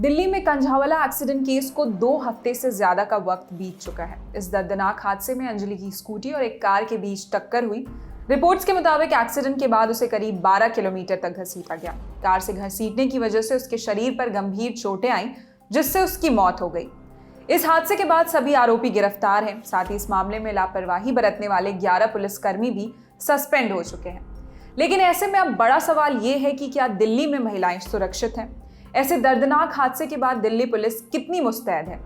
दिल्ली में Kanjhawala accident case को 2 हफ्ते से ज्यादा का वक्त बीत चुका है। इस दर्दनाक हादसे में अंजलि की स्कूटी और एक कार के बीच टक्कर हुई। रिपोर्ट्स के मुताबिक एक्सीडेंट के बाद उसे करीब 12 किलोमीटर तक घसीटा गया। कार से घसीटने की वजह से उसके शरीर पर गंभीर चोटें आईं, जिससे उसकी मौत हो गई। इस हादसे के बाद सभी आरोपी गिरफ्तार हैं। साथ ही इस मामले में लापरवाही बरतने वाले 11 पुलिसकर्मी भी सस्पेंड हो चुके हैं। लेकिन ऐसे में अब बड़ा सवाल ये है कि क्या दिल्ली में महिलाएं सुरक्षित हैं? ऐसे दर्दनाक हादसे के बाद दिल्ली पुलिस कितनी मुस्तैद है?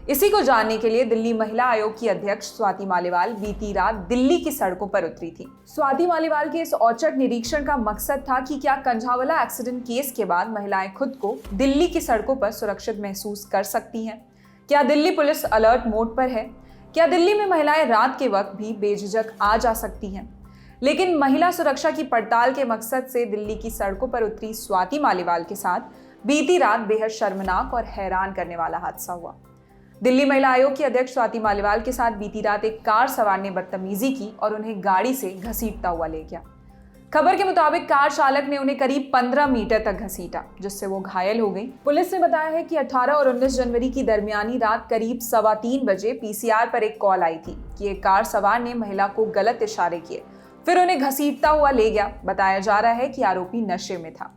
इसी को जानने के लिए दिल्ली महिला आयोग की अध्यक्ष स्वाति मालीवाल बीती रात दिल्ली की सड़कों पर उतरी थी। स्वाति मालीवाल के इस औचक निरीक्षण का मकसद था कि क्या कंझावला एक्सीडेंट केस के बाद महिलाएं खुद को दिल्ली की सड़कों पर सुरक्षित महसूस कर सकती हैं? क्या दिल्ली पुलिस अलर्ट मोड पर है? क्या दिल्ली में महिलाएं रात के वक्त भी बेझिझक आ जा सकती हैं? लेकिन महिला सुरक्षा की पड़ताल के मकसद से दिल्ली की सड़कों पर उतरी स्वाति मालीवाल के साथ बीती रात बेहद शर्मनाक और हैरान करने वाला हादसा हुआ। दिल्ली महिला आयोग की अध्यक्ष स्वाति मालीवाल के साथ बीती रात एक कार सवार ने बदतमीजी की और उन्हें गाड़ी से घसीटता हुआ ले गया। खबर के मुताबिक कार चालक ने उन्हें करीब 15 मीटर तक घसीटा, जिससे वो घायल हो गई। पुलिस ने बताया है कि 18 और 19 जनवरी की दरमियानी रात करीब 3:15 बजे पीसीआर पर एक कॉल आई थी कि एक कार सवार ने महिला को गलत इशारे किए, फिर उन्हें घसीटता हुआ ले गया। बताया जा रहा है कि आरोपी नशे में था।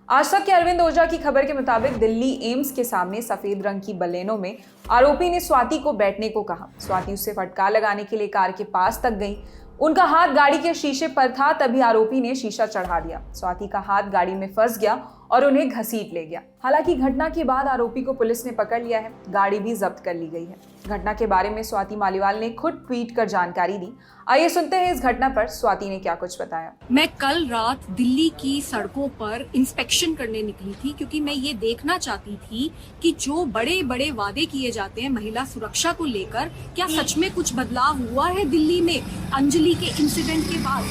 आज तक के अरविंद ओझा की खबर के मुताबिक दिल्ली एम्स के सामने सफेद रंग की बलेनो में आरोपी ने स्वाति को बैठने को कहा। स्वाति उससे फटकार लगाने के लिए कार के पास तक गई। उनका हाथ गाड़ी के शीशे पर था, तभी आरोपी ने शीशा चढ़ा दिया। स्वाति का हाथ गाड़ी में फंस गया और उन्हें घसीट ले गया। हालांकि घटना के बाद आरोपी को पुलिस ने पकड़ लिया है। गाड़ी भी जब्त कर ली गई है। घटना के बारे में स्वाति मालीवाल ने खुद ट्वीट कर जानकारी दी। आइए सुनते हैं इस घटना पर स्वाति ने क्या कुछ बताया। मैं कल रात दिल्ली की सड़कों पर इंस्पेक्शन करने निकली थी, क्योंकि मैं ये देखना चाहती थी कि जो बड़े बड़े वादे किए जाते हैं महिला सुरक्षा को लेकर, क्या सच में कुछ बदलाव हुआ है दिल्ली में अंजलि के इंसिडेंट के बाद।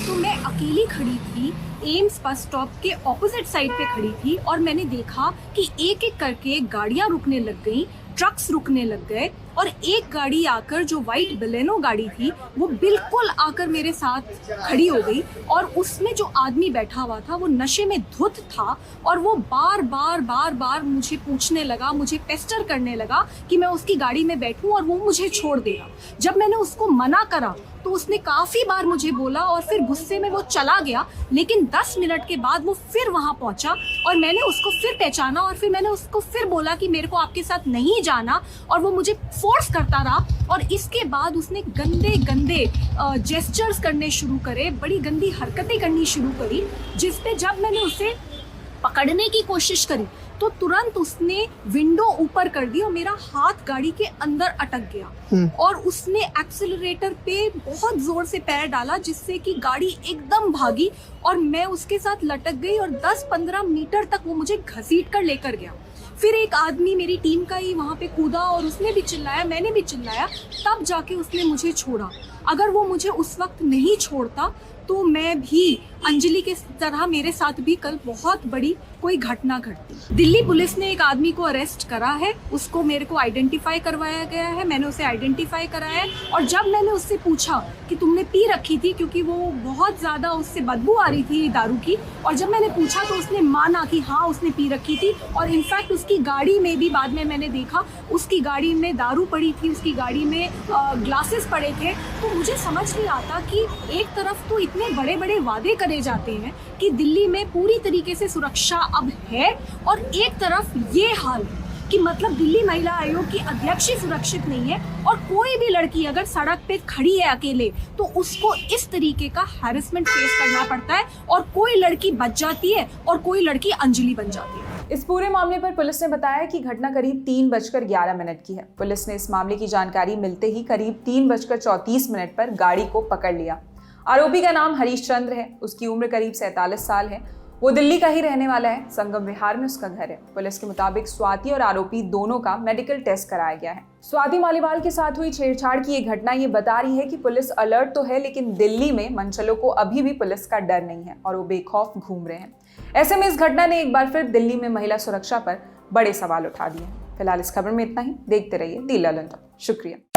तो मैं अकेली खड़ी थी, एम्स बस स्टॉप के ऑपोजिट साइड पे खड़ी थी, और मैंने देखा कि एक एक करके गाड़ियां रुकने लग गई, ट्रक्स रुकने लग गए, और एक गाड़ी आकर, जो व्हाइट बलेनो गाड़ी थी, वो बिल्कुल आकर मेरे साथ खड़ी हो गई। और उसमें जो आदमी बैठा हुआ था वो नशे में धुत था, और वो बार बार मुझे पूछने लगा, मुझे पेस्टर करने लगा कि मैं उसकी गाड़ी में बैठूं और वो मुझे छोड़ देगा। जब मैंने उसको मना करा तो उसने काफी बार मुझे बोला और फिर गुस्से में वो चला गया। लेकिन 10 मिनट के बाद वो फिर वहां पहुंचा और मैंने उसको फिर पहचाना, और फिर मैंने उसको फिर बोला कि मेरे को आपके साथ नहीं जाना, और वो मुझे फोर्स करता रहा। और इसके बाद उसने गंदे जेस्चर्स करने शुरू करे, बड़ी गंदी हरकतें करनी शुरू करी, जिसपे जब मैंने उसे पकड़ने की कोशिश करी तो तुरंत उसने विंडो ऊपर कर दी और मेरा हाथ गाड़ी के अंदर अटक गया। और उसने एक्सीलरेटर पे बहुत जोर से पैर डाला, जिससे कि गाड़ी एकदम भागी और मैं उसके साथ लटक गई, और 10-15 मीटर तक वो मुझे घसीट कर लेकर गया। फिर एक आदमी मेरी टीम का ही वहाँ पे कूदा और उसने भी चिल्लाया, मैंने भी चिल्लाया, तब जाके उसने मुझे छोड़ा। अगर वो मुझे उस वक्त नहीं छोड़ता तो मैं भी अंजलि के तरह मेरे साथ भी कल बहुत बड़ी कोई घटना घटती। दिल्ली पुलिस ने एक आदमी को अरेस्ट करा है, उसको मेरे को आइडेंटिफाई करवाया गया है, मैंने उसे आइडेंटिफाई कराया है। और जब मैंने उससे पूछा कि तुमने पी रखी थी, क्योंकि वो बहुत ज़्यादा उससे बदबू आ रही थी दारू की, और जब मैंने पूछा तो उसने माना कि हाँ उसने पी रखी थी। और इनफैक्ट उसकी गाड़ी में भी बाद में मैंने देखा, उसकी गाड़ी में दारू पड़ी थी, उसकी गाड़ी में ग्लासेस पड़े थे। तो मुझे समझ नहीं आता कि एक तरफ तो इतने बड़े बड़े वादे करे जाते हैं कि दिल्ली में पूरी तरीके से सुरक्षा अब है, और एक तरफ ये हाल है कि मतलब दिल्ली महिला आयोग की अध्यक्ष ही सुरक्षित नहीं है, और कोई भी लड़की अगर सड़क पे खड़ी है अकेले तो उसको इस तरीके का हैरेसमेंट फेस करना पड़ता है, और कोई लड़की बच जाती है और कोई लड़की अंजलि बन जाती है। इस पूरे मामले पर पुलिस ने बताया कि घटना करीब 3:11 की है। पुलिस ने इस मामले की जानकारी मिलते ही करीब 3:34 पर गाड़ी को पकड़ लिया। आरोपी का नाम हरीश चंद्र है। उसकी उम्र करीब 47 साल है। वो दिल्ली का ही रहने वाला है। संगम विहार में उसका घर है। पुलिस के मुताबिक स्वाति और आरोपी दोनों का मेडिकल टेस्ट कराया गया है। स्वाति मालीवाल के साथ हुई छेड़छाड़ की ये घटना ये बता रही है कि पुलिस अलर्ट तो है, लेकिन दिल्ली में मनचलों को अभी भी पुलिस का डर नहीं है और वो बेखौफ घूम रहे हैं। ऐसे में इस घटना ने एक बार फिर दिल्ली में महिला सुरक्षा पर बड़े सवाल उठा दिए हैं। फिलहाल इस खबर में इतना ही। देखते रहिए दी ललन तक। शुक्रिया।